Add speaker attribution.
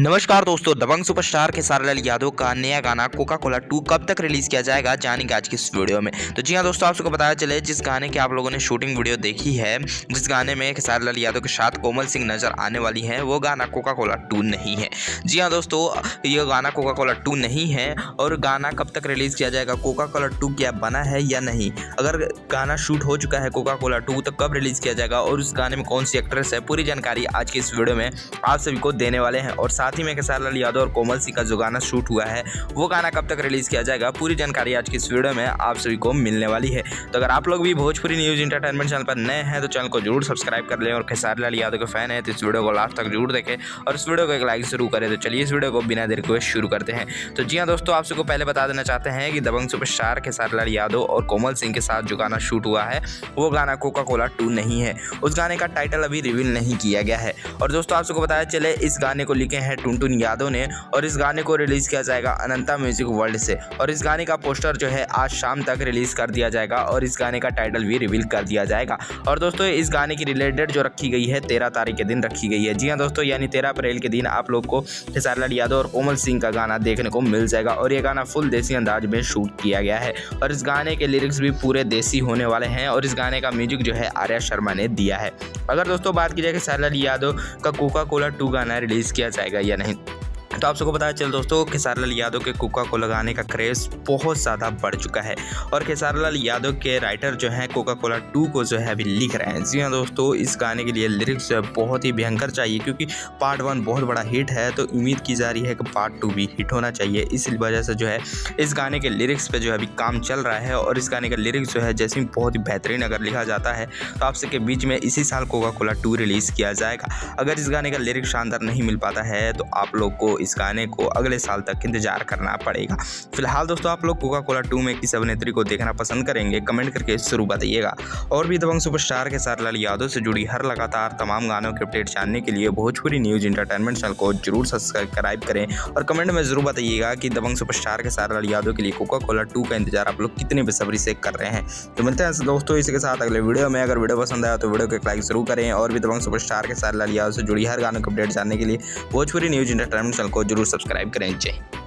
Speaker 1: नमस्कार दोस्तों, दबंग सुपरस्टार खेसारी लाल यादव का नया गाना कोका कोला 2 कब तक रिलीज किया जाएगा जानेंगे आज की इस वीडियो में। तो जी हाँ दोस्तों, आप सबको बताया चले जिस गाने की आप लोगों ने शूटिंग वीडियो देखी है, जिस गाने में खेसारी लाल यादव के साथ कोमल सिंह नजर आने वाली है, वो गाना कोका कोला 2 नहीं है। जी हाँ दोस्तों, ये गाना कोका कोला 2 नहीं है। और गाना कब तक रिलीज किया जाएगा, कोका कोला 2 क्या बना है या नहीं, अगर गाना शूट हो चुका है कोका कोला 2 तो कब रिलीज किया जाएगा और उस गाने में कौन सी एक्ट्रेस है, पूरी जानकारी आज की इस वीडियो में आप सभी को देने वाले हैं। और साथ ही में खेसारी लाल यादव और कोमल सिंह का जो गाना शूट हुआ है वो गाना कब तक रिलीज किया जाएगा, पूरी जानकारी आज की इस वीडियो में आप सभी को मिलने वाली है। तो अगर आप लोग भी भोजपुरी न्यूज इंटरटेनमेंट चैनल पर नए हैं तो चैनल को जरूर सब्सक्राइब कर लें, और खेसारी लाल यादव के फैन है तो इस वीडियो को लास्ट तक जरूर देखें और इस वीडियो को एक लाइक शुरू करें। तो चलिए इस वीडियो को बिना देर के शुरू करते हैं। तो जी हाँ दोस्तों, आप सबको पहले बता देना चाहते हैं कि दबंग सुपरस्टार खेसारी लाल यादव और कोमल सिंह के साथ जो गाना शूट हुआ है वो गाना कोका कोला 2 नहीं है। उस गाने का टाइटल अभी रिवील नहीं किया गया है। और दोस्तों आप सबको बताया चले इस गाने को लिखे हैं टुनटुन यादव ने, और इस गाने को रिलीज किया जाएगा अनंता म्यूजिक वर्ल्ड से। और इस गाने का पोस्टर जो है आज शाम तक रिलीज कर दिया जाएगा और इस गाने का टाइटल भी रिवील कर दिया जाएगा। और दोस्तों इस गाने की रिलीज डेट जो रखी गई है 13 तारीख के दिन रखी गई है। जी हाँ दोस्तों, यानी 13 अप्रैल के दिन आप लोग को खेसारी लाल यादव और कोमल सिंह का गाना देखने को मिल जाएगा। और ये गाना फुल देसी अंदाज में शूट किया गया है और इस गाने के लिरिक्स भी पूरे देसी होने वाले हैं। और इस गाने का म्यूजिक जो है आर्या शर्मा ने दिया है। अगर दोस्तों बात की जाए खेसारी लाल यादव का कोका कोला 2 गाना रिलीज किया जाएगा या नहीं, तो आप सबको पता चल दोस्तों खेसारी लाल यादव के कोका कोला गाने का क्रेज़ बहुत ज़्यादा बढ़ चुका है। और खेसारी लाल यादव के राइटर जो हैं कोका कोला 2 को जो है अभी लिख रहे हैं। जी हाँ दोस्तों, इस गाने के लिए लिरिक्स जो है बहुत ही भयंकर चाहिए, क्योंकि पार्ट 1 बहुत बड़ा हिट है तो उम्मीद की जा रही है कि पार्ट 2 भी हिट होना चाहिए। इस वजह से जो है इस गाने के लिरिक्स पे जो है अभी काम चल रहा है। और इस गाने का लिरिक्स जो है जैसे बहुत ही बेहतरीन अगर लिखा जाता है तो आप सबके बीच में इसी साल कोका कोला 2 रिलीज़ किया जाएगा। अगर इस गाने का लिरिक्स शानदार नहीं मिल पाता है तो आप लोग को इस गाने को अगले साल तक इंतजार करना पड़ेगा। फिलहाल दोस्तों आप लोग कोका कोला 2 में किस अभिनेत्री को देखना पसंद करेंगे, कमेंट करके जरूर बताइएगा। और भी दबंग सुपरस्टार खेसारी लाल यादव से जुड़ी हर लगातार तमाम गानों के अपडेट जानने के लिए भोजपुरी न्यूज इंटरटेनमेंट चैनल को जरूर सब्सक्राइब करें और कमेंट में जरूर बताइएगा कि दबंग सुपरस्टार खेसारी लाल यादव के लिए कोका कोला 2 का इंतजार आप लोग कितने बेसब्री से कर रहे हैं। तो मिलते हैं दोस्तों इसके साथ अगले वीडियो में। अगर वीडियो पसंद आया तो वीडियो को एक लाइक जरूर करें, और भी दबंग सुपरस्टार खेसारी लाल यादव से जुड़ी हर गानों के अपडेट जानने के लिए भोजपुरी न्यूज इंटरटेनमेंट चैनल को जरूर सब्सक्राइब करें। जय